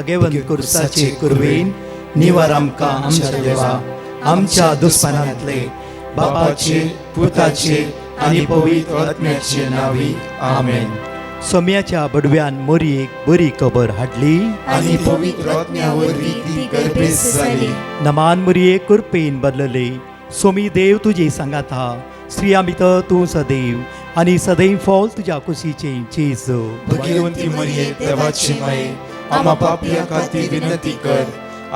भाग्यवंत कुर्साचे कुरवेन निवार आमकां आमच्या देवा आमच्या दुस्मनांतले बापाचे पुताचे आनी पवित्र आत्म्याचे नावी आमेन. सोम्याच्या बडव्यान मोरयेक बरी खबर हाडली आनी पवित्र आत्म्यावरवी ती गर्भेस जाली. नमान मोरयेक कुरपेन बदलले. सोमी देव तुजे सांगात हा. स्त्रिया भितर तूं सदैव आनी सदैव फॉल तुज्या कुशीचे जेजू. भाग्यवंती मरिये देवाची माये आम्हा पापियां खातीर विनंती कर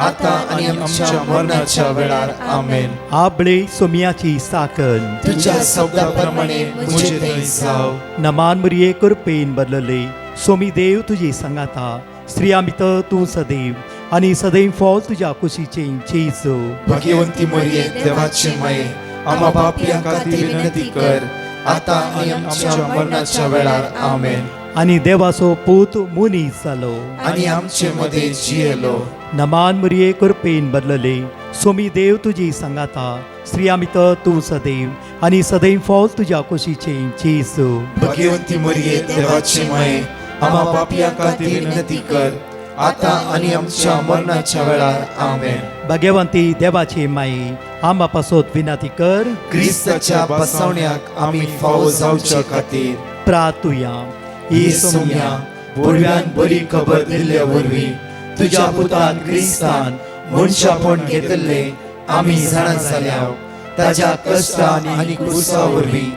आता आनी आमच्या मरणाच्या वेळार आमेन. आबळे सोम्याची साकन तुझ्या शब्दाप्रमाणे मुझे थंय जाव. नमान मोरये कुरपेन बदलले. सोमी देव तुजे सांगात हा. स्त्रिया भितर तूं सदैव आनी सदैव फॉल तुज्या कुशीचे जेजू. भाग्यवंती मरिये देवाची माये आम्हा पापियां खातीर विनंती कर आता आनी आमच्या मरणाच्या वेळार आमेन. आनी देवाचो पूत मुनीस जालो. आनी आमचे मध्ये जियेलो. नमान मोरये कुरपेन बदलले. सोमी देव तुजी सांगात हा. स्त्रिया भितर तूं सदैव आनी सदैव फॉल तुज्या कुशीचे जेजू. भाग्यवंती मरिये देवाची माये आम्हा पापियां खातीर विनंती कर आता आनी आमच्या मरणाच्या वेळार आमेन. भाग्यवंती देवाचे माये आंबा पासोत विनंती कर. क्रिस्ताच्या बसवण्याक आमी फावो जावच्या खातीर प्रार्थुया. ही सोम्या बडव्यान बरी खबर दिल्ल्या वरवीं तुज्या पुतान क्रिस्तान मनशापण घेतले आमी जाणा जाल्याव ताज्या कश्टान आनी क्रुसा वरवीं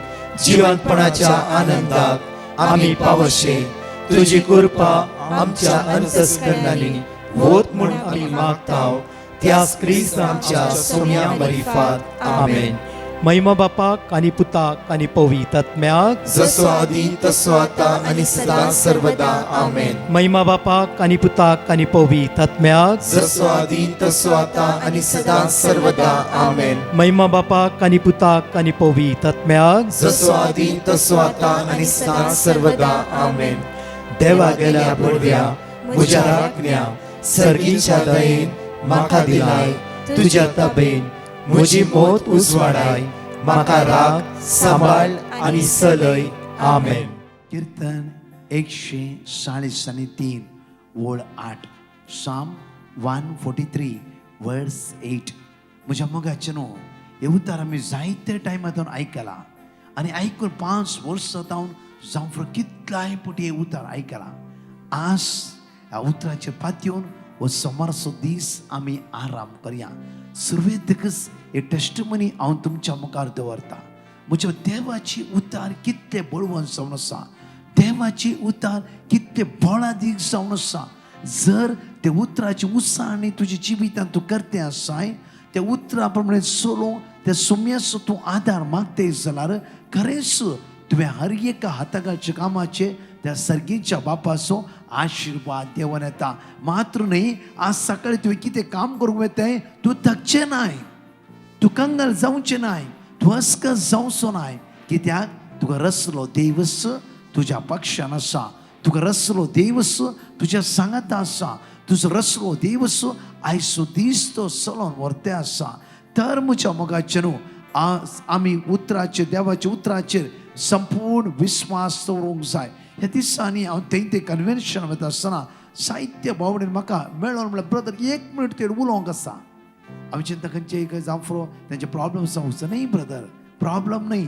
जिवंतपणाच्या आनंदाक आमी पावशे. तुजी कृपा आमच्या अंतस्करणांनी होत म्हूण आमी मागताव. त्याच क्रिस्तांच्या सोम्या मरिफात आमेन. महिमा बापाक आनी पुताक आनी पवित्र आत्म्याक जसो आदी तसो आता आनी सदां सर्वदा आमेन. महिमा बापाक आनी पुताक आनी पवित्र आत्म्याक जसो आदी तसो आता आनी सदां सर्वदा आमेन. महिमा बापाक आनी पुताक आनी पवित्र आत्म्याक जसो आदी तसो आता आनी सदां सर्वदा आमेन. देवा गेल्या बडव्या म्हज्या राखण्या सर्गीच्या दयेन म्हाका दिलाय तुज्या ताबेन म्हजी मोत उजवाडाय म्हाका राख सांबाळ आनी चलय आमेन. कीर्तन 143 वळ 8 साम 143 वर्स 8. म्हज्या मोगाचे न्हू हे उतार आमी जायते टायमांतून आयकला आनी आयकून 5 वर्सां जावन फुडें कितलाय फावटी हे उतार आयकला. आज ह्या उतराचेर पातयेवन हो सोमारचो दीस आमी आराम करया. सुरवेतकच हे टेस्टमनी हांव तुमच्या मुखार दवरता. म्हज्या देवाची उतार कितले बळवंत जावन आसा. देवाची उतार कितले बोळादीक जावन आसा. जर ते उतराची उसाणी तुज्या जिवितांत तूं करते आसाय त्या उतरा प्रमाणे चलोवंक त्या सोम्याचो तूं आदार मागते जाल्यार खरेंच तुवें हर एका हातागाच्या कामाचे त्या सर्गीच्या बापाचो आशिर्वाद देवन येता. मात्र न्ही आज सकाळी तुवें कितें काम करूंक येताय तूं थकचें नाय. तूं कंगाल जावचें नाय. तूं अस्क जावचो नाय. कित्याक तुका रसलो देवस तुज्या पक्षान आसा. तुका रसलो देवस तुज्या सांगाता आसा. तुजो रसलो देवस आयचो दीस तो चलोवन व्हरते आसा. तर म्हज्या मोगाचे न्हू आज आमी उतराचेर देवाच्या उतराचेर संपूर्ण विस्वास दवरूंक जाय. ह्या दिसांनी हांव थंय कन्वेन्शन वता आसतना साहित्य भावनेन म्हाका मेळ्ळो म्हणल्यार ब्रदर 1 मिनट तेड उलोवंक आसा. हांव चिंता खंयचे जावं फुरो तेंचे प्रॉब्लम सांगूचो न्ही ब्रदर. प्रॉब्लम न्ही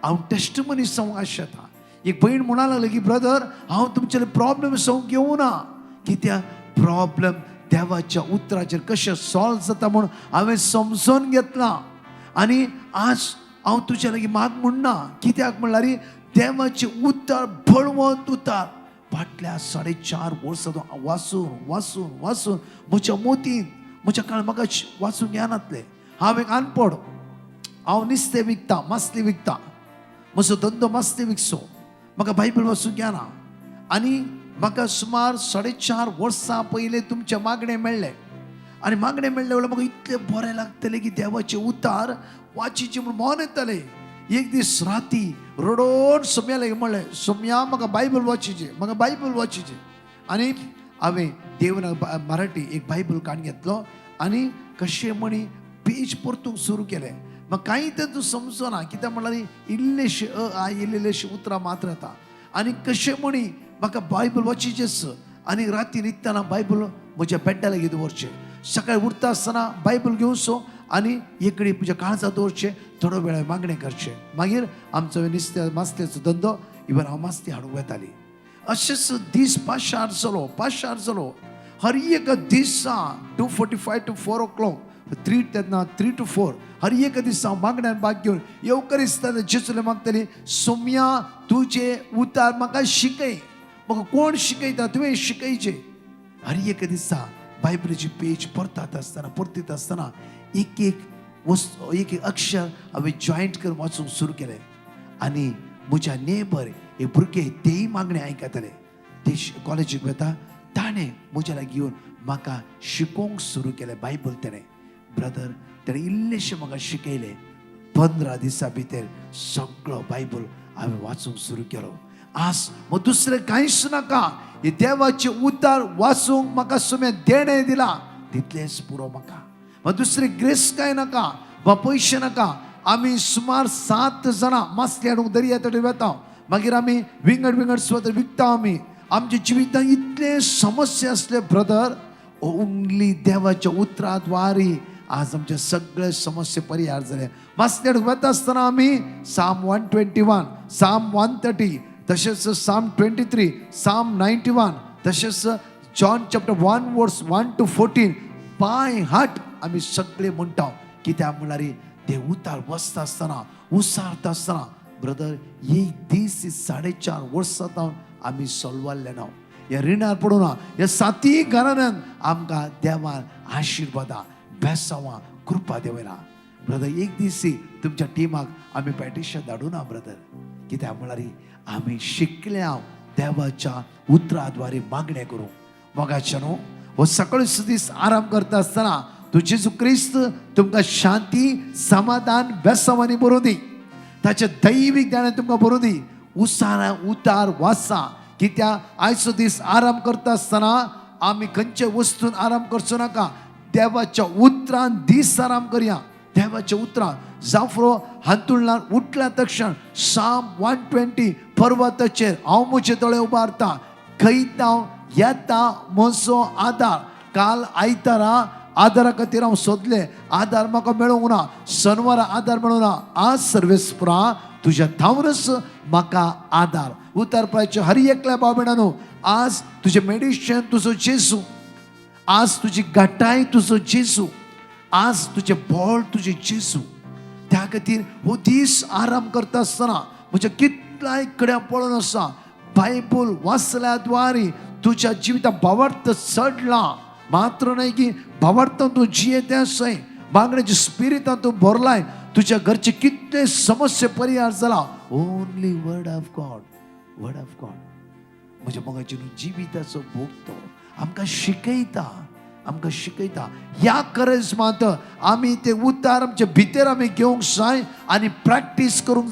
हांव टेस्टमनी सांगूंक आशेता. एक भयण म्हणा लागली की ब्रदर हांव तुमचे प्रॉब्लम सांगूंक येवना. कित्याक प्रॉब्लम देवाच्या उतराचेर कशें सॉल्व जाता म्हूण हांवें समजून घेतलां. आनी आज हांव तुज्या लागीं माग म्हणना. कित्याक म्हणल्यार देवाचे उतार बळवंत उतार फाटल्या 4.5 वर्सां वाचून वाचून वाचून म्हज्या मोतीन म्हज्या काळ म्हाका वाचूंक येनातले. हांव एक अनपड. हांव नुस्तें विकता मसली विकता. म्हजो धंदो मसली विकसो. म्हाका बायबल वाचूंक येना. आनी म्हाका सुमार 4.5 वर्सां पयलीं तुमचे मागणें मेळ्ळें. आनी मागणें मेळ्ळे वेळार म्हाका इतलें बरें लागतलें की देवाचे उतार वाचिचे म्हूण मन येतालें. एक दीस राती रडोन सोम्याला म्हणलें सोम्या म्हाका बायबल वाचिचें म्हाका बायबल वाचिचें. आनी हांवें देवनाग मराठी एक बायबल काडून घेतलो आनी कशें म्हणी पेज परतूंक सुरू केलें. म्हाका कांय तूं समजना. कित्याक म्हणल्यार इल्लेशे इल्लेशे उतरां मात्र येता. आनी कशें म्हणी म्हाका बायबल वाचिचेंच आणि राती न्हिदताना बायबल म्हज्या बेड्डाला घेवन दवरचें. सकाळी उठता आसतना बायबल घेवन सो आनी एकडे म्हज्या काळजांत दवरचें. थोडो वेळ मागणें करचें. मागीर आमचो नुस्त्या मास्त्याचो धंदो इवन हांव मास्ती हाडूंक वताली. अशेंच दीस 5 शार जालो. हर एक दिसा 2:45 to 4 o'clock 3 to 4 हर एक दिसा मागण्यान भाग घेवन येवकरिस्तान जेजूले मागतली, सोम्या तुझे उतार म्हाका शिकय. म्हाका कोण शिकयता? तुवें शिकयचे. हर एक दिसा बायबलीची पेज परतीत आसतना एक एक वस्तू एक एक अक्षर हांवें जॉयंट करून वाचूंक सुरू केलें. आनी म्हज्या नेबर हे भुरगे तेय मागणें आयकताले. ते कॉलेजीक वता. ताणें म्हज्याला घेवन म्हाका शिकोवंक सुरू केलें बायबल. ब्रदर ताणें इल्लेशें म्हाका शिकयलें. 15 दिसां भितर सगळो बायबल हांवें वाचूंक सुरू केलो. आज मग दुसरें कांयच नाका. हे देवाचे उतार वाचूंक म्हाका सुमें देणें दिला तितलेंच पुरो म्हाका. मग दुसरी ग्रेस काय नाका, वा पयशे नाका. आमी सुमार 7 जाणां मास्ती हाडूंक दर्या तडेन वता. मागीर आमी विंगड स्वता विकता. आमच्या जिवितांत इतले समस्या असले ब्रदर. ओन्ली देवाच्या उतराद्वारे आज आमचे सगळे समस्या परिहार जाले. मास्ती हाडूंक वता आसतना आमी Psalm 121, Psalm 130, तशेंच Psalm 23, Psalm 91, तशेंच John chapter 1 verse 1 to 14 by heart आमी सगळे म्हणटा. कित्याक म्हळ्यार ते उतार बसता आसतना उसारता आसतना ब्रदर एक दीस 4.5 वर्सां आमी सोलवाल्ले ना. ह्या रिणार पडूं ना. ह्या 7 घराण्यांत आमकां देवान आशिर्वादा बेसांवां कृपा देवयला. ब्रदर एक दीस तुमच्या टिमाक आमी पेटिशन धाडूं ना ब्रदर. कित्याक म्हळ्यार आमी शिकल्या देवाच्या उतराद्वारे मागणें करूं. मोगाचे न्हू. हो सकाळचो दीस आराम करता आसतना तू जेजू क्रिस्त तुमकां शांती समाधान बेसांवांनी भरूं दी. ताचे दैवीक ज्ञान तुमकां भरूं दी. उतार वाचा. कित्याक आयचो दीस आराम करता आसतना आमी खंयचे वस्तून आराम करचो नाका. देवाच्या उतरान दीस आराम करया. देवाच्या उतरान जाफरो हांतुरल्यान उठल्या तक्षण Psalm 120 पर्वताचेर हांव म्हजे दोळे उबारता. खंयता येता म्हजो आदार. काल आयतारा आदारा खातीर हांव सोदले. आदार म्हाका मेळूंक ना. शनवारा आदार मेळूंक ना. आज सर्वेस्परा तुझ्या थावरच म्हाका आदार. उतारपराचे हर एकल्या भाव भयणांनो, आज तुझे मेडिशन तुजो जेजू. आज तुझी घटाय तुजो जेजू. आज तुझे बळ तुझे जेजू. त्या खातीर हो दीस आराम करता आसतना म्हज्या कितल्याय कडेन पळोवन आसा बायबल वाचल्या द्वारे तुझ्या जिवितांत भावार्थ चडला. मात्र नाही की भावार्थान तूं जियेते आसाय. मागण्याच्या स्पिरिटान तूं भरलाय. तुझ्या घरचे कितले समस्या परिहार जाला. Only word of God. Word of God म्हज्या मोगाची जिविताचो भोग तो आमकां शिकयता. ह्या गरज मात आमी ते उतार आमचे भितर आमी घेवंक जाय आनी प्रॅक्टीस करूंक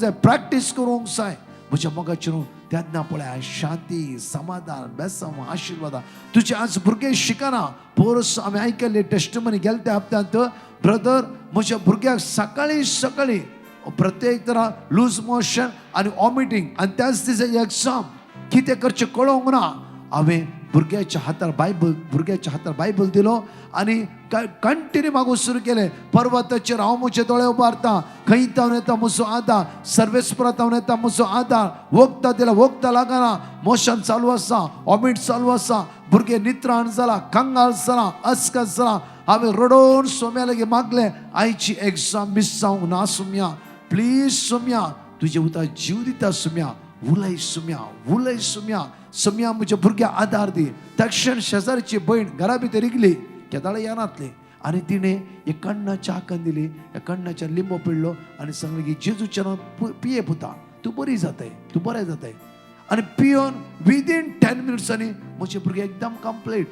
जाय. म्हज्या मोगाची तेन्ना पळय शांती समाधान बेसांव आशिर्वाद तुझे आज भुरगे शिकना. पोरस आमी आयकल्ले टेस्टमनी गेले त्या हप्त्यांत ब्रदर म्हज्या भुरग्याक सकाळी प्रत्येक तरा लूज मोशन आनी वॉमिटींग आनी त्याच दिसा एग्जाम कितें करचें कळोंक ना. हांवें भुरग्याच्या हातार बायबल दिलो आनी कंटिन्यू मागूंक सुरू केलें. पर्वताचेर हांव म्हजे दोळे उबारता. खंय तावन येता म्हजो आदार. सर्वेस्परा तावन येता म्हजो आदार. वखदां दिला वखदां लागना. मोशन चालू आसा, वॉमिट चालू आसा. भुरगे नित्राण जाला, कंगाल जाला, अस्कत जाला. हांवें रडोवन सोम्या लागीं मागलें आयची एग्जाम मिस जावंक ना. सोम्या प्लीज सोम्या तुजे उतार जीव दिता. सोम्या उलय सोम्या म्हज्या भुरग्याक आदार दी. तक्षण शेजारची भयण घरा भितर इगली केदाळे येनातली आनी तिणें एक कण्णाच्या आंकन दिली. ह्या कण्णाच्या लिंबो पिळ्ळो आनी सांगलें की जेजूच्या नांवान पिये पुता तूं बरी जाताय, तूं बरें जाताय. आनी पियोन विदीन 10 मिनिट्सांनी म्हजे भुरगे एकदम कंप्लीट.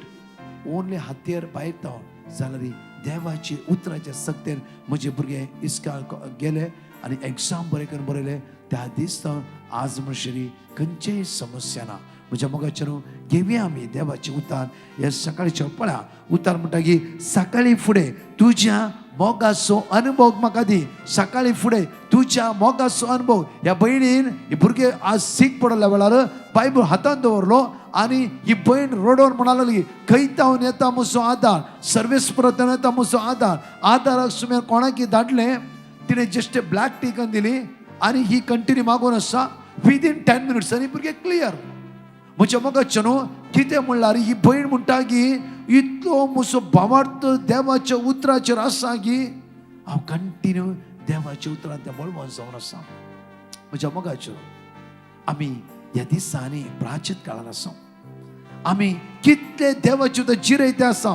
ओन्ली हातेर भायर जावन जाल्यार देवाची उतराच्या सक्तेन म्हजे भुरगे इस्काल गेले आनी एग्जाम बरें करून बरयलें त्या दिसता आज म्हणशेरी खंयचेय समस्या ना. म्हज्या मोगाचेर घेवया आमी देवाचें उतार. हे सकाळचें पळया उतार म्हणटा की सकाळी फुडें तुज्या मोगाचो अनुभव म्हाका दी. सकाळी फुडें तुज्या मोगाचो अनुभव. ह्या भयणीन ही भुरगे आज सीक पडल्या वेळार बायबल हातान दवरलो आनी ही भयण रडोवन म्हणा लागली खंयतावन येता म्हजो आदार, सर्वेस परतून येता म्हजो आदार. आदाराक सुमार कोणाकी धाडलें तिणें जस्ट ब्लॅक टी करून दिली आनी ही कंटिन्यू मागून आसा विदीन 10 मिनिट्स आनी भुरगे क्लियर. म्हज्या मोगाचें न्हू कितें म्हणल्यार ही भयण म्हणटा की इतलो म्हजो भावार्थ देवाच्या उतराचेर आसा की हांव कंटिन्यू देवाच्या उतरांत त्या बळवंत जावन आसा. म्हज्या मोगाचें आमी ह्या दिसांनी प्राचीन काळान आसा. आमी कितले देवाचे उतर जिरयते आसा,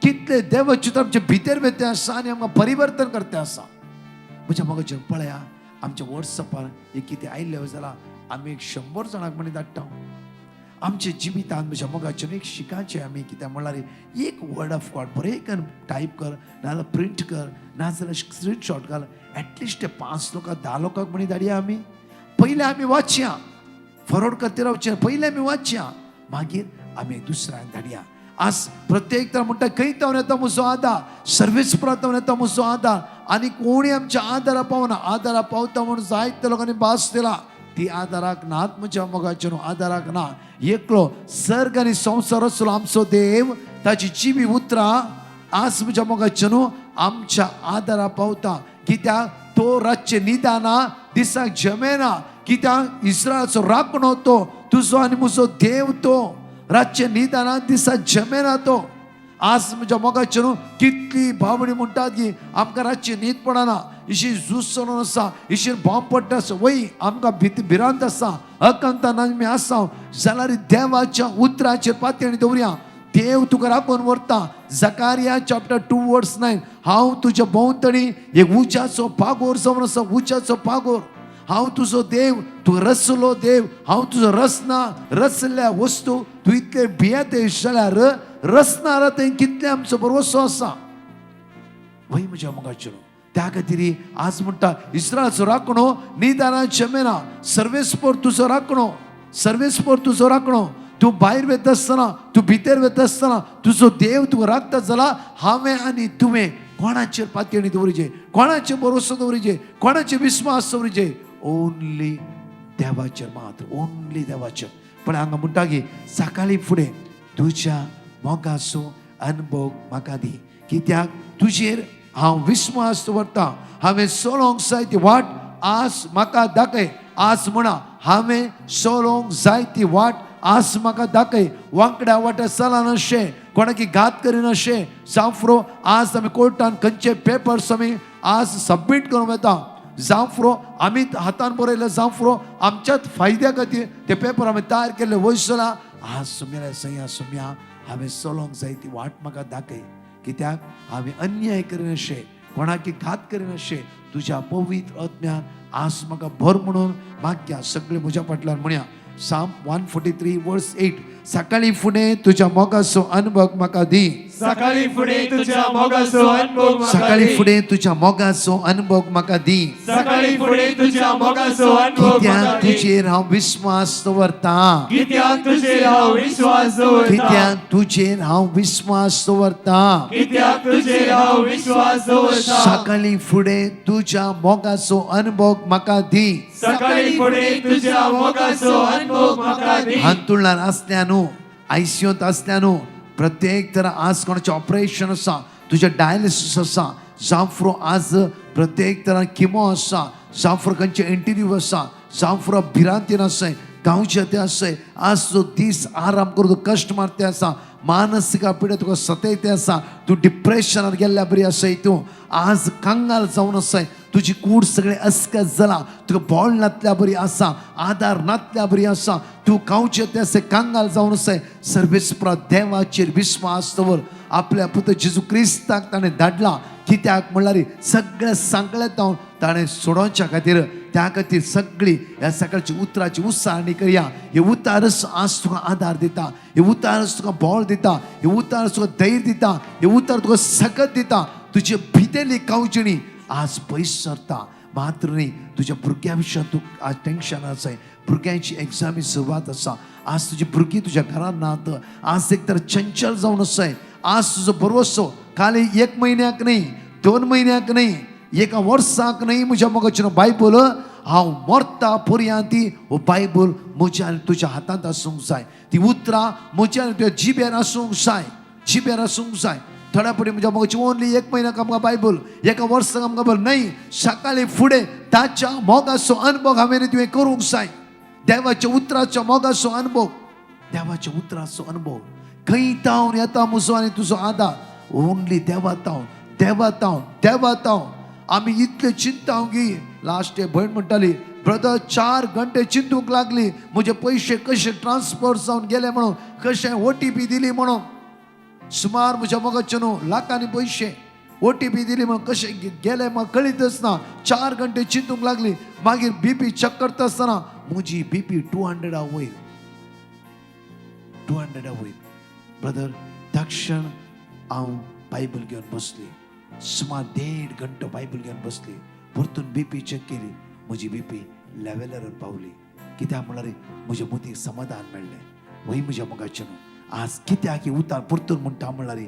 कितले देवाचे उतर आमचे भितर वेते आसा आनी आमकां परिवर्तन करते आसा. म्हज्या मोगाचें पळया आमच्या वॉट्सॅपार एक कितें आयिल्लें जाल्यार आमी एक 100 जाणांक म्हणी धाडटा. आमच्या जिवितांत म्हज्या मोगाचें एक शिकाचें आमी कितें म्हणल्यार एक वर्ड ऑफ गॉड बरें कर, टायप कर, नाजाल्यार प्रिंट कर, नाजाल्यार स्क्रीनशॉट घाल. एटलिस्ट ते 5 लोकांक 10 लोकांक म्हणी धाडया आमी. पयलें आमी वाचया, फॉरवर्ड करते रावचें. पयलें आमी वाचया, मागीर आमी दुसऱ्यांक धाडया. आज प्रत्येक तर म्हणटा खंयतावन येता म्हजो आदार, सर्वीस परतून येता म्हजो आदार आनी कोणी आमच्या आदारा पावना. आदारा पावता म्हणून जायत्या लोकांनी भास दिला. ती आदाराक नात म्हज्या मोगाचें आदाराक ना. एकलो सर्ग आनी संवसार आसलो आमचो देव, ताची जिवी उतरां आज म्हज्या मोगाचें आमच्या आदारा पावता. कित्याक तो रातचे निदाना दिसाक जमेना. कित्याक इस्रायलाचो राखणो तो, तुजो आनी म्हजो देव तो. रातचे निदाना दिसाक जमेना तो. आज म्हज्या मोगाचें कितली भावणी म्हणटात की आमकां रातची न्हीद पडना, इशी झूज चलून आसा, इशीर बॉम्ब पडटा आसा, वय आमकां भिरांत आसा, अकंतान आमी आसा जाल्यार देवाच्या उतराचेर पातयणी दवरया. देव तुका राखून व्हरता. जकारिया चॅप्टर 2:9 हांव तुज्या भोंवतणी एक उज्याचो पागोर जावन आसा, उज्याचो पागोर. हांव तुजो देव, तूं रसलो देव. हांव तुजो रसना. रसल्या वस्तू तूं इतले भियेते जाल्यार रसनारा थंय कितले आमचो भरवंसो आसा. वय म्हज्या मोगाचेर त्या खातीर आज म्हणटा इस्रायलाचो राखणो निदाना जमेना. सर्वेस्पर तुजो राखणो, सर्वेस्पर तुजो राखणो. तूं भायर वता आसतना, तूं भितर वता आसतना तुजो देव तुका राखता जाल्यार हांवें आनी तुवें कोणाचेर पातयणी दवरचें, कोणाचेर भरोसो दवरचें, कोणाचेर विस्वास दवरचें. ओन्ली देवाचेर मात्र, ओन्ली देवाचेर. पण हांगा म्हणटा की सकाळी फुडें तुज्या मोगाचो अनुभव म्हाका दी. कित्याक तुजेर हांव विस्वास दवरता. हांवें सोलोंक जाय ती वाट आज म्हाका दाखय. आज म्हणा हांवें सोलोंक जाय ती वाट आज म्हाका दाखय. वांकड्या वाट्या चलन अशें, कोणाकी घात करीन अशें जावं आज आमी कोर्टान खंयचे पेपर्स आमी आज सबमीट करूंक येता. जावं आमी हातान बरयले, जावं आमच्याच फायद्या खातीर ते पेपर आमी तयार केले वयसला. आज सुम्या सया सुम्या हांवें चलोंक जाय ती वाट म्हाका दाखय. कित्याक हांवें अन्याय करीन अशें, कोणाकी घात करीन अशें तुज्या पवित्र आत्म्यान आज म्हाका भर म्हणून मागया. सगळे म्हज्या फाटल्यान म्हणया Psalm 143:8 सकाळी फुडें तुज्या मोगाचो अनुभव म्हाका दी. सकाळी फुडें तुज्या मोगाचो अनुभव म्हाका दी. सकाळी फुडें तुज्या मोगाचो अनुभव म्हाका दी. सकाळी फुडें तुज्या मोगाचो अनुभव म्हाका कित्याक दी. तुजेर हांव विस्वास दवरता. कित्याक तुजेर हांव विश्वास दवरता. कित्याक तुजेर हांव विस्वास दवरता. कित्याक तुजेर हांव विश्वास दवरता. सकाळी फुडें तुज्या मोगाचो अनुभव म्हाका दी. सकाळी फुडें तुज्या मोगाचो अनुभव म्हाका दी. हांतुळ्यान आसल्यानू, आयसीयूत आसल्यानू, प्रत्येक तर आज कोणाचें ऑपरेशन आसा, तुजें डायलिसीस आसा, जावं आज प्रत्येक तरान किमो आसा, जावं खंयचे इंटरव्यू आसा, जावं भिरांतीन आसय, गांवचे ते आसय. आज जो दीस आराम करून कश्ट मारते आसा, मानसिक पिडे तुका सतयते आसा, तूं डिप्रेशनान गेल्ल्या बरी आसय, तूं आज कांगाल जावन आसय, तुजी कूड सगळें अस्कत जाला, तुका बोळ नातल्या बरी आसा, आदार नातल्या बरी आसा, तूं गांवचे ते आसय कांगाल जावन आसय. सर्वेस्परा देवाचेर विस्वास दवर. आपल्या पुत्र जेजू क्रिस्ताक ताणें धाडला. कित्याक म्हणल्यार सगळें सांगलें ताणें सोडोवच्या खातीर. त्या खातीर सगळी ह्या सकाळची उतराची उत्साहणी करया. हे उतारच आज तुका आदार दिता, हे उतारच तुका बोळ दिता, हे उतार तुका धैर्य दिता, हे उतार तुका सकत दिता. तुजी भितेली कावचणी आज पयस सरता. मात्र नाही, तुझ्या भुरग्या विशयात तू आज टेन्शन आसाय, भुरग्यांची एक्झामी सुरवात आसा, आज तुझी भुरगीं तुझ्या घरात नात, आज एक तर चंचल जावन आसाय, आज तुजो भरवसो खाली 1 म्हयन्याक नाही, 2 म्हयन्याक नाही, 1 वर्साक नाही. म्हज्या मोगाचें बायबल हांव मरता पर्यंत ती बायबल म्हज्या आनी तुज्या हातांत आसूंक जाय. ती उतरां म्हज्या आनी तुज्या जिबेर आसूंक जाय, जिबेर आसूंक जाय. थोड्या फुडें म्हज्या मोगाची ओन्ली 1 म्हयन्याक आमकां बायबल, 1 वर्साक आमकां बायबल नाही. सकाळी फुडें ताच्या मोगाचो अनुभव हांवें तुवें करूंक जाय. देवाच्या उतराचो मोगाचो अनुभव, देवाच्या उतराचो अनुभव. खंय तावन येता म्हजो आनी तुजो आदार ओन्ली देवातावन, देवातावन, देवातावन. आमी इतले चिंताव की लास्ट डे भयण म्हणटाली, ब्रदर 4 घंटे चिंतूंक लागली, म्हजे पयशे कशे ट्रान्सफर जावन गेले म्हणून, कशें OTP दिली म्हणून. सुमार म्हज्या मोगाचे न्हू लाखांनी पयशे OTP दिली म्हणून कशे गेले म्हाका कळीतच ना. 4 घंटे चिंतूंक लागली. मागीर BP चेक करता आसतना म्हजी BP 200 वयर, 200 वयर. ब्रदर तक्षण हांव बायबल घेवन बसली. सुमार 1.5 घंटो बायबल घेवन बसली. परतून BP चेक केली, म्हजी BP लेवलार पावली. कित्याक म्हळ्यार म्हज्या मतीक समाधान मेळ्ळें. वय म्हज्या मोगाचें न्हू. आज कित्याक उतार परतून म्हणटा म्हळ्यार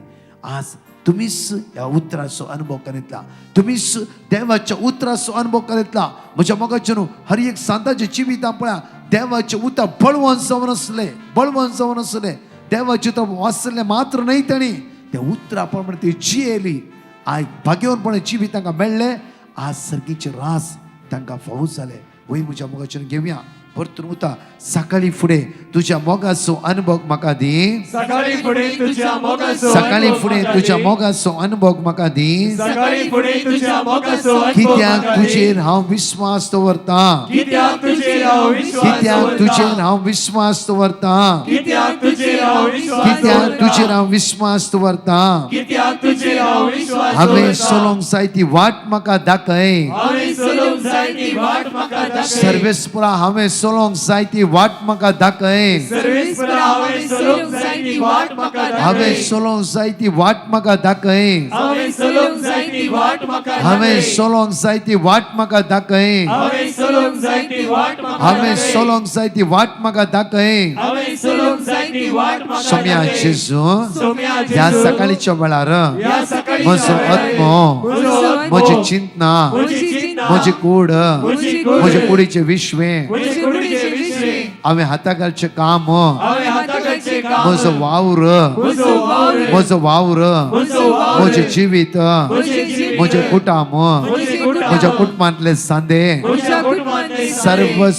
आज तुम्हीच ह्या उतराचो अनुभव करीतला, तुम्हीच देवाच्या उतराचो अनुभव करीतला. म्हज्या मोगाचें न्हू. हर एक सांताच्या जिवितां पळया देवाचे उतर बळवंत जावन आसले, बळवंत जावन आसले. देवाचे उतर वाचले मात्र न्हय, तांणी त्या उतरा प्रमाणे ती जियेली. आयज भाग्यवानपणे जिवीत तांकां मेळ्ळें. आज सर्गीचे रास तांकां फावो जाले. वय म्हज्या मोगाचें घेवया. परतून उता सकाळी फुडें तुज्या मोगाचो अनुभव म्हाका दी. सकाळी फुडें तुज्या मोगाचो, सकाळी फुडें तुज्या मोगाचो अनुभव म्हाका दी. सकाळी फुडें तुज्या मोगाचो, कित्याक तुजेर हांव विश्वास दवरता, कित्याक तुजेर हांव विश्वास कित्याक दवरता, तुजेर हांव विश्वास दवरता, कित्याक तुजेर हांव विश्वास कित्याक दवरता, तुजेर हांव विश्वास दवरता. कित्याक तुजेर हांव विश्वास हांवें दवरता. सोलोंक जाय ती वाट म्हाका दाखय. हांवें सोलोंक जाय ती वाट म्हाका दाखय. सर्वेस्परा हांवें सोलोंक जाय ती वाट म्हाका दाखय. सर्वेस्परा हांवें सोलोंक जाय ती वाट म्हाका दाखय. हांवें सोलोंक जाय ती वाट म्हाका दाखय. हांवें सोलोंक जाय ती वाट म्हाका दाखय. हांवें सोलोंक जाय ती वाट म्हाका दाखय. हांवें सोलोंक जाय ती वाट म्हाका हांवें दाखय. सोलोंक जाय ती वाट म्हाका दाखय. हांवें सोलोंक जाय ती वाट म्हाका सोम्या दाखय. जेजू, सोम्या ह्या जेजू, सकाळीच्या वेळार ह्या सकाळीच्या म्हजो वेळार आत्मो, म्हजो आत्मो, म्हजी चिंतना, म्हजी चिंतना, म्हजी कूड, म्हजी कूड, म्हजे कुडीचे विश्वे, म्हजे कुडीचे विश्वे, हांवें हातागालचें काम, हांवें हाताकडचें काम, म्हजो वावर, म्हजो वावर, म्हजो वावर, म्हजो वावर, म्हजें जिवीत, म्हजें जिवीत, म्हजें कुटुंब, म्हजें कुटुंब, म्हज्या कुटुंबांतले सांदे म्हज्या कुटुंबांतले सर्व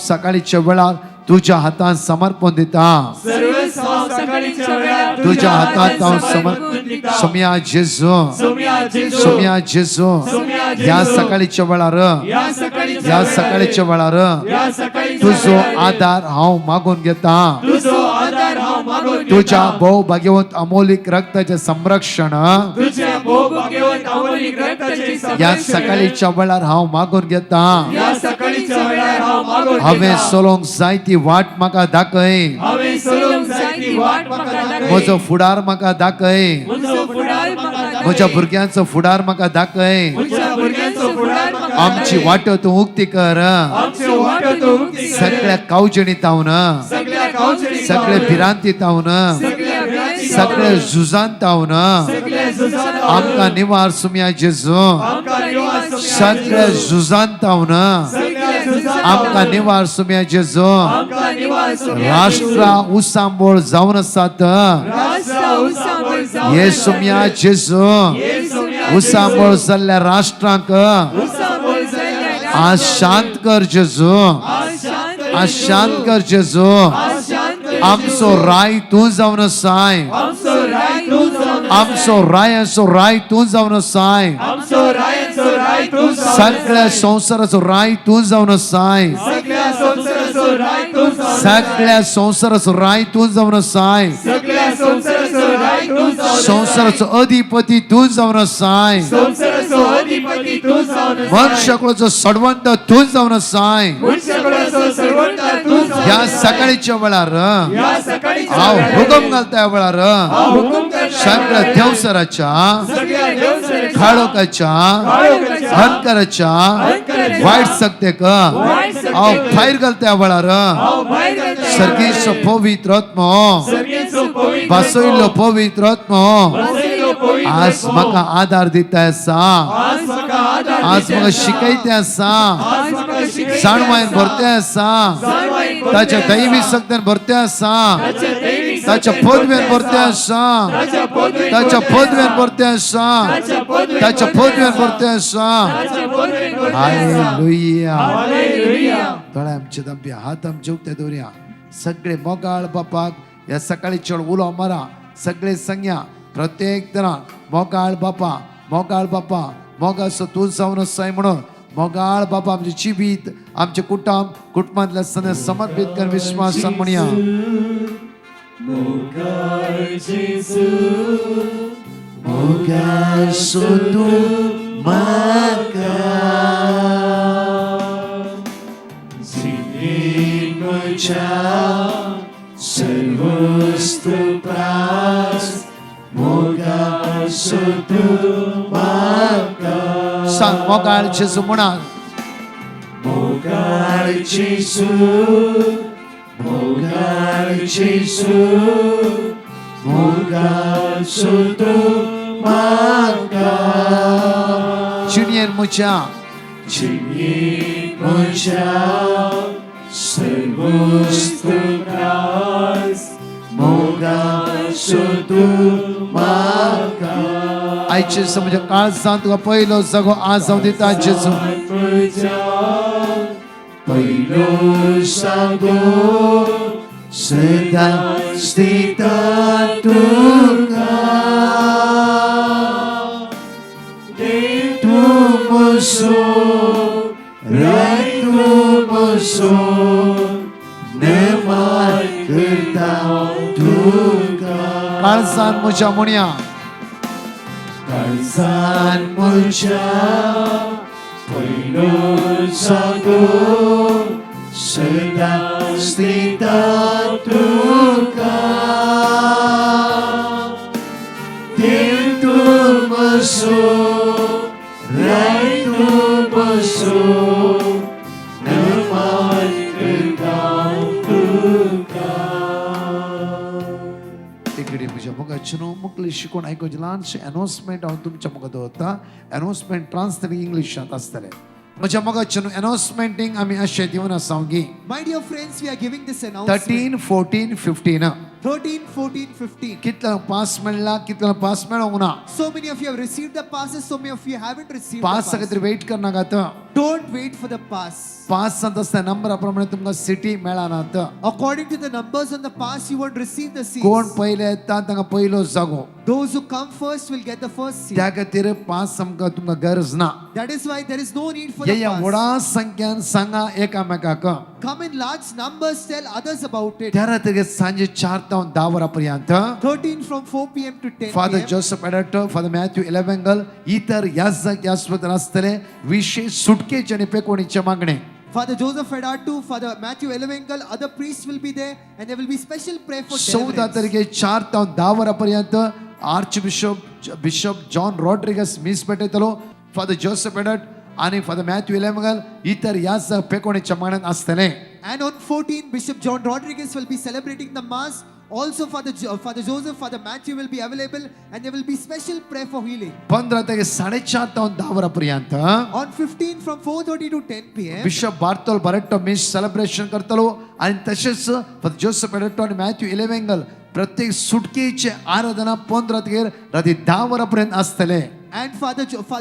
सकाळीच्या वेळार तुज्या हातांत समर्पण दिता. सर्व सकाळीच्या वेळार तुज्या हातांत हांव समर्पण दिता. सोम्या जेजू, सोम्या जेजू, सोम्या जेजू, सोम्या जेजू, ह्या सकाळीच्या वेळार, ह्या सकाळीच्या वेळार ह्या सकाळीच्या तुजो वेळार आदार हांव मागून घेता. तुजो आदार हांव मागून घेता. तुझ्या भोव भाग्यवंत अमोलिक रक्ताचे संरक्षण तुझ्या भोवभाग्यवंत अमोलिक रक्ताचे या संरक्षण सकाळीच्या वेळार हांव मागून घेता. या सकाळीच्या वेळार हांव मागून हांवें घेता. सोलोंक जाय ती वाट म्हाका दाखय. हांवें सोलोंक जाय ती वाट म्हाका दाखय. म्हजो फुडार म्हाका दाखय. म्हजो फुडार म्हाका दाखय. म्हज्या भुरग्यांचो फुडार म्हाका दाखय. म्हज्या भुरग्यांचो फुडार म्हाका आमची दाखय. वाट तूं उक्ती कर. आमच्यो वाटो तूं उक्ती कर. सगळ्या कावजणी तावन, सगळ्या गांवचणी सगळे तावन, भिरांती तावन, सगळ्या भिरांती सगळे तावन, झुजान तावन सगळ्या झुजान तावन, आमकां निवार सुम्या जेजू. आमकां निवास सोम्या सगळे जेजू. झुजान तावन सगळ्या झुजान आमकां तावन, निवार सुम्या जेजू. आमकां निवास सोम्या राष्ट्रा उसांबोळ जावन आसात. राष्ट्रा उसांबळ जावन हे सुम्या जेजू हे सोम्या उसांबोळ जाल्ल्या राष्ट्रांक उसांबळ जाल्ल्या आज शांत कर जेजू. आज शांत कर आज शांत कर जेजू. आज शांत कर आमचो राय तूं जावन आसाय. आमचो राय तूं जावन आमचो रायाचो राय तूं जावन आसाय. आमचो रायाचो राय तूं जावन सगळ्या संवसाराचो राय तूं जावन आसाय. सगळ्या संसाराचो राय तूं जावन सगळ्या संवसाराचो राय तूं जावन आसाय. सगळ्या संसाराचो राय तूं जावन संवसाराचो अधिपती तूं जावन आसाय. संसाराचो अधिपती तूं जावन मनशाकुळाचो सडवंत तूं जावन आसाय. मनशाकुळाचो सर्वंत तूं जावन ह्या सकाळीच्या वेळार ह्या सकाळीच्या हांव वेळार हुकम घालता ह्या वेळार हांव हुकूम करता सगळ्या देवसराच्या, सगळ्या देवसराच्या, खाळोकाच्या, काळोखाच्या, हंकराच्या, हंकराच्या, वाईट सकते का हांव भायर घालता वळार सर्गीचो पवित्र आत्मो बसयलो पवित्र आत्मो आज म्हाका आधार दिता आसा आज म्हाका शिकयता आसा जाणवायन भरते आसा ताच्या दैवी शक्तीन भरते आसा ताच्या पदव्यान भरते आसा ताच्या पदव्यान भरते आसा ताच्या पदव्यान भरते आसा हालेलुया दोळे आमचे दांबया हात आमचे उक्ते दवरया सगळे मोगाळ बापाक ह्या सकाळी चड उलो मारा सगळे संज्ञा प्रत्येक जणां मोगाळ बापा मोगाचो तूं जावन आसाय म्हणून मोगाळ बापा आमचे जिवीत आमचे कुटुंबांतल्या सगळे समर्पित कर विश्वासान म्हणया मोगाचो तूं म्हाका जिवीत म्हज्या सर्वोस्त प्रास मोगाचो तूं म्हाका सांग मोगाळ जेजू म्हणा मोगाळ जेजू मोगाचो तूं म्हाका जिणयेन म्हज्या सर्वोस्त प्रास मोगाचो तूं म्हाका आयचे समज काळजांत तुका पयलो जागो आज हांव दिता जेजू पयलो जागो सदांच दिता तुका तूं म्हजो तूं म्हजो नेमान करता तुका काळजान म्हज्या म्हणया काळजान म्हज्या पयलो जागो सदांच दिता तुका देव तूं म्हजो तूं म्हजो नेमान करता तुका तिकडे म्हज्या मोगाचें मुखली शिकून आयकूंचे ल्हानशें अनाउन्समेंट हांव तुमच्या मुखार दवरता अनाउन्समेंट ट्रान्सलेट इंग्लिशांत आसतलें म्हज्या मोगाचें अनाउन्समेंटींग आमी अशें दिवन आसा की My dear friends, we are giving this announcement. 13, 14, 15 13, 14, 15. कितल्यांक पास मेळ्ळा कितल्यांक पास मेळोंक ना So many of you have received the passes, so many of you haven't received the pass pass. खातीर वेट करनाकात Don't wait for the pass. Pass जाता आसतना नंबरा प्रमाणे तुमकां सिटी मेळनात According to the numbers on the pass, you won't receive the seats. कोण पयले येता तांकां पयलो जागो Those who come first will get the first seat. त्या खातीर पास आमकां तुमकां गरज ना That is why there is no need for the ह्या pass. व्हडा संख्यान सांगा एकामेकाक Come in large numbers, tell others about it. त्या रात्री सांजे 4 ते 10 वरां पर्यंत 13 from 4 p.m. to 10 father p.m. Joseph एडर्टो फादर मॅथ्यू इलेवेंगल इतर यास्पद आसतले विशेष सुटकेचे आनी पेकोणीचे मागणे Father Joseph Fedatu, Father Matthew Elevengal, other priests will be there, and there will be special prayer for 14 deliverance. तारखे 4 ते 10 वरांपर्यंत आर्च बिशप जॉन रॉड्रिगस मीस पेटयतलो फादर जोसेफ एडर्ट आणि फादर मॅथ्यू इलेवेंगल इतर याजक पेकोणीच्या मागण्यात आसतले And on 14, Bishop John Rodriguez will be celebrating the Mass. Also, Father Joseph, Father Matthew will be available, and there will be special prayer for healing. 15 तारखे 4:30 ते 10 वरांपर्यंत On 15, from 4:30 to 10 p.m. Bishop Bartol Barreto mass celebration करतलो आणि तसेच father Joseph एडर्टो आणि Matthew इलेवेंगल प्रत्येक सुटकेचे आराधना 15 तारखेर रात्री 10 वरांपर्यंत आसतले And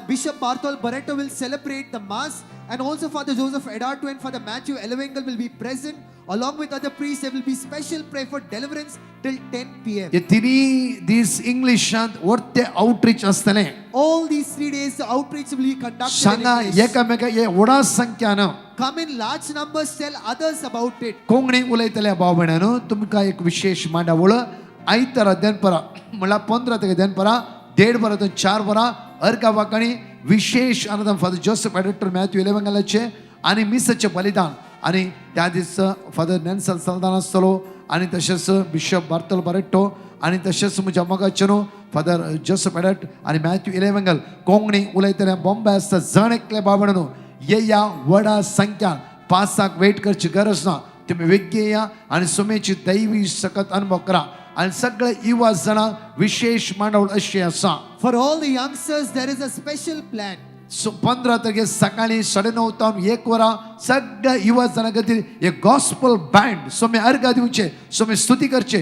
Bishop Bartol Barreto will celebrate the Mass, and also Father Joseph Edatu and Father Matthew Elevengal will be present. Along with other priests, there will be special prayer for deliverance till 10 p.m. हे तिन्ही दीस इंग्लिशांत वरते outreach आसतले All these 3 days, the outreach will be conducted सांगा in English. एकामेका हे व्हडा संख्यान Come in large numbers, tell others about it. Konkani उलयतल्या भाव भयणांनो तुमकां एक विशेष मांडावळ आयतारा दनपरा म्हणल्यार 15 तारखे दनपरा 1:30 वरां ते 4 वरां अर्का वाकाणी विशेष आराधना फादर जोसेफ एडर्टो मॅथ्यू इलेवेंगलाचे आणि मिसाचे बलिदान आणि त्या दिसा फादर नेल्सन सल्दान आसतलो आणि तशेंच बिशप बार्तोल बरेट्टो आणि तशेंच म्हज्या मोगाचें फादर जोसेफ एडर्ट आणि मॅथ्यू इलेवेंगल कोंकणी उलयतल्या बॉम्बे आसता जण एकले भाव भयणांनो या व्हडा संख्या 5 वेट करची गरज ना. तुम्ही वेगळे या आणि सुमेची दैवी सकत अनुभव करा. आणि सगळे युवा जणां विशेष मांडवळ अशी असा. For all the youngsters, there is a special plan. 15 तारखे सकाळी 9:30 ते 1 वरा सगळ्या युवा जणां खातीर एक गॉस्पल बँड सोमे अर्घ दिवचे, सोमे स्तुती करचे,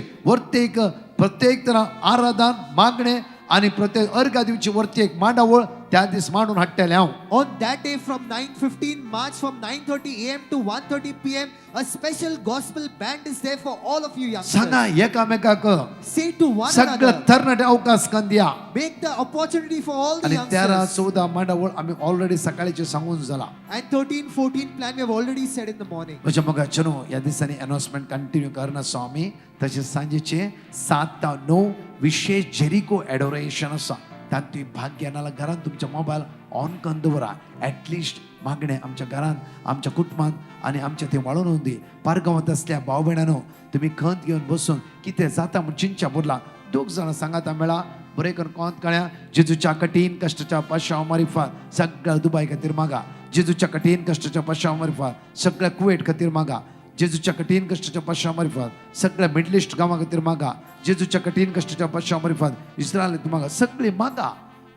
प्रत्येक तना आराधन मागणे आणि प्रत्येक अर्घ दिवचे वरती एक मांडावळ त्या दिस मांडून हाडटले हांव. On that day from 9:15 March from 9:30 AM to 1:30 PM, a special gospel band is there for all of you youngsters. सांगा एकामेकाक Say to one सगळं another, तरणाटे अवकाश करून दिया. make the opportunity for all the आणि 13, youngsters. 14 मांडावळ आम्ही already सकाळीचे सांगून झाला. And 13, 14 plan we have already said in the morning. म्हणजे मग चलो या दिसांनी अनाउन्समेंट कंटिन्यू करना स्वामी. तसे सांजेचे 7 ते 9 विशेष जेरिको एडोरेशन असा. त्यात तुम्ही भाग घेणारा घरात तुमच्या मोबाईल ऑन करून दवरा. ॲटलिस्ट मागणे आमच्या घरात, आमच्या कुटुंबात आणि आमच्या ते वाळून होती पारगावात असल्या भाव भयणानो तुम्ही खंत घेऊन बसून कितें जाता म्हूण चिंचा बुरला. 2 जाणां सांगाता मेळा बरें करून कोंत कळ्या. जेजूच्या कठीण कश्टाच्या पाशांव मारिफात सगळ्या दुबाय खातीर मागा. जेजूच्या कठीण कश्टाच्या पाशांव मारिफात सगळ्या कुवेट खातीर मागा. जेजूच्या कठीण कष्टाच्या पाशांव मारिफात सगळ्या मिडल ईस्ट गांवां खातीर मागा. जेजूच्या कठीण कष्टाच्या पाशांव मारिफात इस्रायल मागा. सगळे मागा.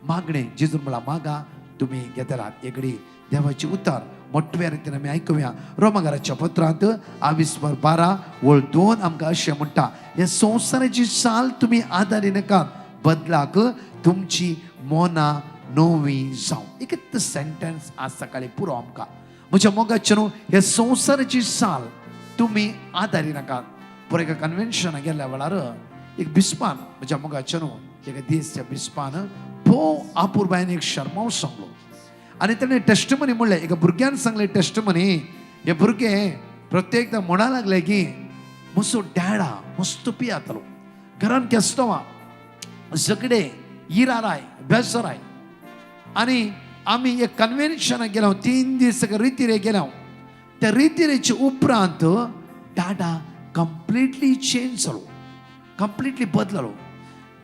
मागणे जेजून म्हणला मागा तुम्ही घेतलात. एगडी देवाची उतार मोठ्या रितीन आमी आयकुया. रोमाकाराच्या पत्रांत 22:12 आमकां अशें म्हणटा, हे संवसाराची साल तुम्ही आदारी नाकात, बदलाक तुमची मोना नवी जावं. एक सेंटेन्स आज सकाळी पुरो आमकां म्हज्या मोगाचे न्हू. हे संवसाराची साल तुम्ही आदारी नाकात. पुरो एका कन्वेन्शना गेल्या वेळार एक बिस्पान म्हज्या मोगाचे न्हू एका दीस त्या बिस्पान भोव आपुरबायेन एक शर्माव सांगलो. आणि ताणें टेस्टमनी म्हणलें, एका भुरग्यान सांगलें टेस्टमनी. हे भुरगे प्रत्येकदा म्हणा लागले की म्हजो डॅडा मस्त पियातलो, घरान केस्तोवा झगडे इराराय बेसराय. आणि आमी एक कन्वेन्शनाक गेलो 3 दीस रितीरे गेलो. त्या रितीरेच्या उपरांत डाडा कंप्लिटली चेंज जालो, कंप्लिटली बदललो.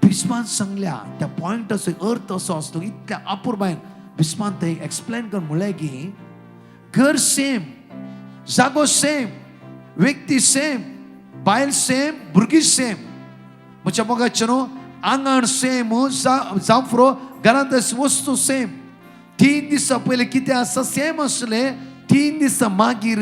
बिस्मान सांगल्या त्या पॉइंट असो अर्थ असो असतो इतल्या आपुरबायन बिस्मान थंय एक्सप्लेन करून म्हणलें की घर सेम, जागो सेम, व्यक्ती सेम, बायल सेम, भुरगीं सेम. म्हज्या मोगाचे न्हू आंगण सेम, जांफरो घरांत वस्तू सेम. 3 दिसा पयलीं कितें आसा सेम आसले. 3 दिसा मागीर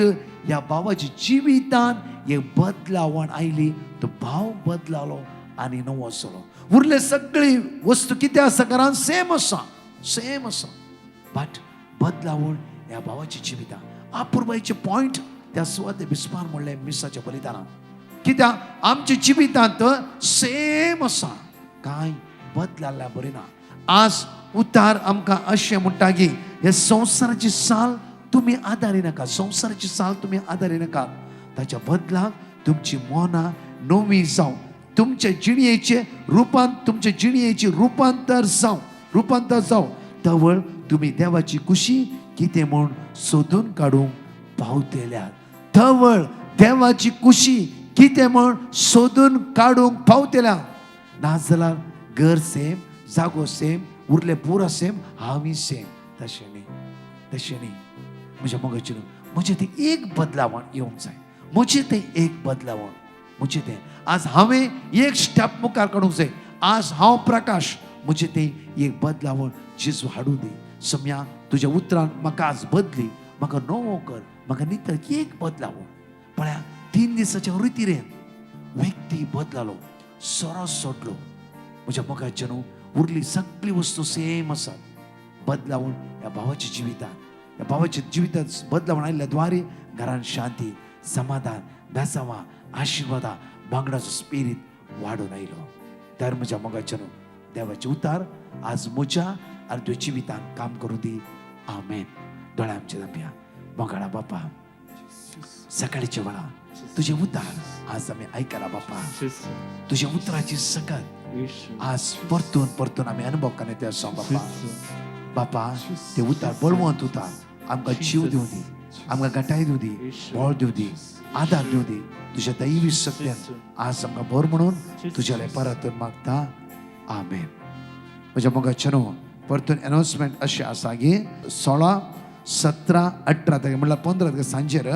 ह्या भावाच्या जिवितान एक बदलावण आयली. तो भाव बदलालो आनी नवो जालो. उरले सगळी वस्तू कितें आसा घरांत सेम आसा, सेम आसा. बट बदलावण ह्या भावाच्या जिवितान आपुरबायचे पॉइंट त्या सुवाते बिस्मान म्हणलें मिसाच्या बलिदानान. कित्याक आमच्या जिवितांत सेम आसा, कांय बदलाल्या बरी ना. आज उतार आमकां अशें म्हणटा की हे संवसाराची साल तुम्ही आदारी नाका. संवसाराची साल तुम्ही आदारी नाका. ताच्या बदलाक तुमची मोना नवी जावं. तुमच्या जिणयेचे रूपांत तुमच्या जिणयेची रूपांतर जावं. तवळ तुम्ही देवाची कुशी कितें म्हूण सोदून काडूंक पावतेल्यात. तवळ देवाची कुशी कितें म्हूण सोदून काडूंक पावतेल्यात. नाजाल्यार घर सेम, जागो सेम, उरले पुरा सेम, हांवी सेम. तशें न्ही. म्हज्या मोगाचे म्हजें तें एक बदलावण येवंक जाय. म्हजें तें एक बदलावण. म्हजें तें आज हांवें एक स्टेप मुखार काडूंक जाय. आज हांव प्रकाश. म्हजें तें एक बदलावण जेजू हाडूं दी. सम्या तुज्या उतरान म्हाका आज बदली, म्हाका नवो कर, म्हाका नितळ एक बदलावण. पळया 3 दिसाच्या रितीरेन व्यक्ती बदलालो, सरस सोडलो. म्हज्या मोगाचे न्हू उरली सगळी वस्तू सेम आसात. बदलावण ह्या भावाच्या जिवितान, ह्या भावाच्या जिवितांत बदलावण आयिल्ल्या द्वारे घरांत शांती, समाधान, बेसांवां, आशिर्वादा, बांगडाचो स्पिरीट वाडून आयलो. तर म्हज्या मोगाचे न्हू देवाचे उतार आज म्हज्या आनी तुज्या जिवितान काम करूं दी. आमेन. दोळ्या आमचे धांपया. मोगाळा बापा, सकाळीच्या वेळा तुझे उतार आज आमी आयकला बापा. तुझ्या उतराची सकत आज परतून आमी अनुभव करण्यात आसा बापा. बापा ते उतार बळवंत उतार आमकां जीव दिवं दी, आमकां घटाय दिवं दी, बळ दिवं दी, आदार दिवं दी. तुझ्या दैवी सत्यान आज आमकां बर म्हणून तुज्याले परतून मागता. आमेन. म्हज्या मोगाचे न्हू परतून अनाउन्समेंट अशें आसा की 16 17-18 तारखेर म्हणल्यार 15 तारखेर सांजेर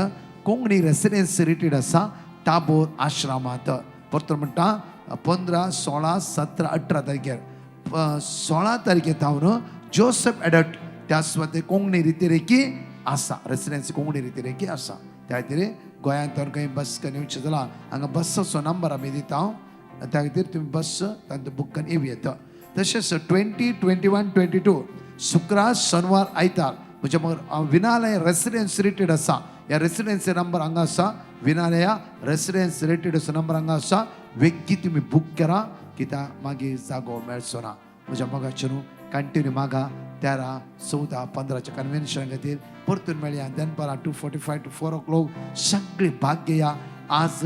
कोंकणी रेसिडेन्स रिट्रीट आसा टाबोर आश्रमांत. परतो म्हणटा 15, 16, 17, 18 तारखेर 16 तारखेर थावन जोसेफ एडट त्या सुवाते कोंकणी रितीरेखी आसा, रेसिडेन्सी कोंकणी रितीरेखी आसा. त्या खातीर गोंयांत खंय बस करून येवचें जाल्यार हांगा बसचो नंबर आमी दिता. त्या खातीर तुमी बस तांकां बूक करून येवं येता. तशेंच 20, 21, 22 शुक्रार शनिवार आयतार म्हणजे मग विनालय रेसिडेन्स रिट्रीट आसा. ह्या रेसिडेन्सी नंबर हांगा आसा. विनालया रेसिडेन्स रिट्रीटचो नंबर हांगा आसा. वेग्गी तुमी बूक करा कित्याक मागीर जागो मेळचो ना. म्हज्या मोगाचे न्हू कंटिन्यू मागा 13, 14, 15 कन्वेन्शन खातीर परतून मेळया. दनपारां 2:45 to 4 o'clock सगळी भाग घेया. आज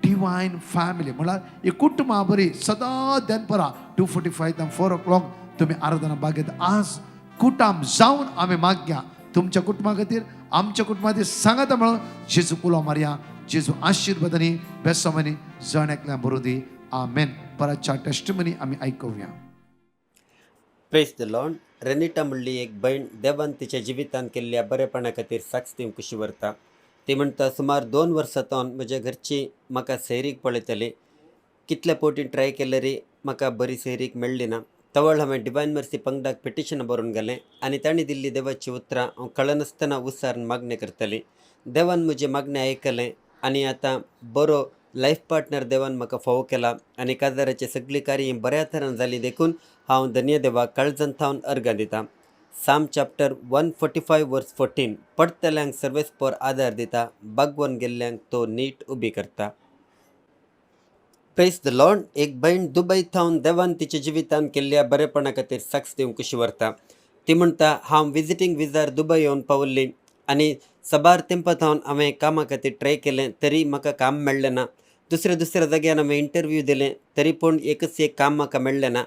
डिवायन फॅमिली म्हळ्यार ही कुटुंबां बरी सदां दनपारां 2:45 to 4 o'clock तुमी आराधना भाग घेता. आज कुटुंब जावन आमी मागया तुमच्या कुटुंबा खातीर आमच्या कुटुंबा खातीर सांगात मेळून जेजू उलो मारया. जेजू आशिर्वादांनी बेसमांनी जण एकल्या बरों दी. आमेन. परतच्या टेस्टिमनी आमी आयकुया. Praise the lord. रेनिटा म्हणली एक बहीण देवान तिच्या जिवितान केल्ल्या बरेपणा खातीर साक्ष दिवंक कशी व्हरता. ती म्हणटा सुमार 2 वर्सांतून म्हज्या घरची म्हाका सैरीक पळयतली. कितल्या पोटी ट्राय केल्यारी म्हाका बरी सैरीक मेळ्ळी ना. तवळ हांवें डिवायन मर्सी पंगडाक पिटिशन बरोवन गेलें आनी तांणी दिल्ली देवाची उतरां हांव कळनासतना उसारून मागणें करतली. देवान म्हजें मागणें आयकलें आनी आतां बरो लायफ पार्टनर देवान म्हाका फावो केला आनी काजाराची सगळी कार्य बऱ्या तरान जाली देखून हांव धन्य देवाक काळजांत थावन अर्गां दितां. साम चॅप्टर 145 वर्स 14 पडतल्यांक सर्वेस्पर आदार दिता, बागवन गेल्ल्यांक तो नीट उबी करता. Praise the Lord. एक बहीण दुबय थावन देवान तिच्या जिवितान केल्ल्या बरेपणा खातीर साक्ष दिवंक कशी व्हरता. ती म्हणटा हांव विजिटींग विजार दुबय येवन पावल्ली आनी सबार तेंपां थावन हांवें कामा खातीर ट्राय केलें तरी म्हाका काम मेळ्ळें ना. दुसऱ्या जाग्यार हांवें इंटरव्यू दिलें तरी पूण एकच एक काम म्हाका मेळ्ळें ना.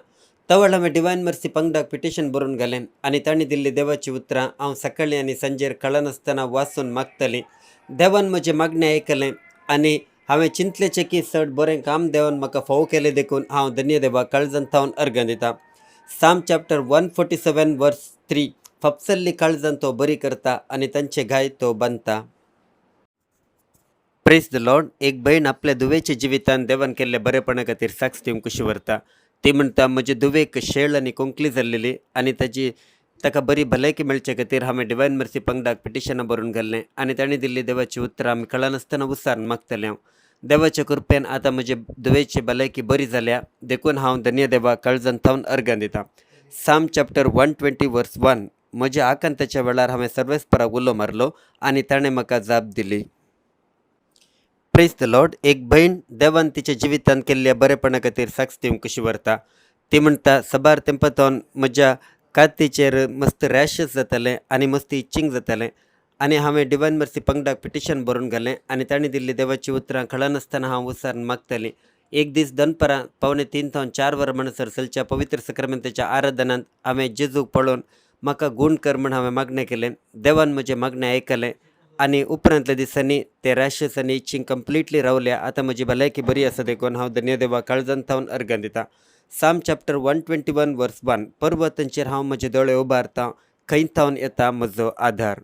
तवळ हांवें डिवायन मर्सी पंगडाक पिटिशन बरोवन गेलें आनी तांणी दिल्ली देवाची उतरां हांव सकाळीं आनी सांजेर कळनासतना वाचून मागतलीं. देवान म्हजें मागणें आयकलें आनी हांवें चिंतलेचें की चड बरें काम देवान म्हाका फावो केलें देखून हांव धन्य देवाक काळजांत थावन अर्गां दितां. साम चॅप्टर 147 वर्स 3 फपसल्ली काळजां तो बरी करता आनी तांचे घाय तो बांदता. Praise the Lord. एक बहीण आपल्या दुवेच्या जिवितान देवान केल्ल्या बरेपणा खातीर साक्ष दिवंक कशी व्हरता. ती म्हणटा म्हजे दुवेक शेळ आनी कोंकली जाल्लेली आनी ताका बरी भलायकी मेळचे खातीर हांवें डिवायन मर्सी पंगडाक पिटिशनां बरोवन गेल्लें आनी तांणी दिल्ली देवाची उतरां आमी कळनासतना उसारून मागतलें हांव. देवाच्या कृपेन आतां म्हजे दुवेची भलायकी बरी जाल्या देखून हांव धन्य देवाक काळजांत थावन अर्गां दितां. साम चॅप्टर 120 वर्स 1 म्हज्या आकांताच्या वेळार हांवें सर्वेस्पराक उलो मारलो आनी ताणें म्हाका जाप दिली. Praise the Lord. एक बहीण देवान तिच्या जिवितान केल्ल्या बरेपणा खातीर साक्ष दिवंक कशी व्हरता. ती म्हणटा सबार तेंपातून म्हज्या कातीचेर मस्त रॅशेस जाताले आनी मस्त इचिंग जातालें आनी हांवें डिवायन मर्सी पंगडाक पिटिशन बरोवन गेलें आनी तांणी दिल्ली देवाची उतरां कळनासतना हांव उसारून मागतलीं. एक दीस दनपारां 2:45 to 4 वरां म्हणसर चलच्या पवित्र सक्रामेंताच्या आराधनांत हांवें जेजूक पळोवन म्हाका गूण कर म्हण हांवें मागणें केलें. देवान म्हजें मागणें आयकलें आनी उपरांतल्या दिसांनी ते रॅशेस आनी इचिंग कंप्लिटली रावल्या. आतां म्हजी भलायकी बरी आसा देखून हांव धन्य देवाक काळजांत थावन अर्गां दितां. साम चॅप्टर 121 वर्स 1 पर्वतांचेर हांव म्हजे दोळे उबारतां, खंय थावन येता म्हजो आधार.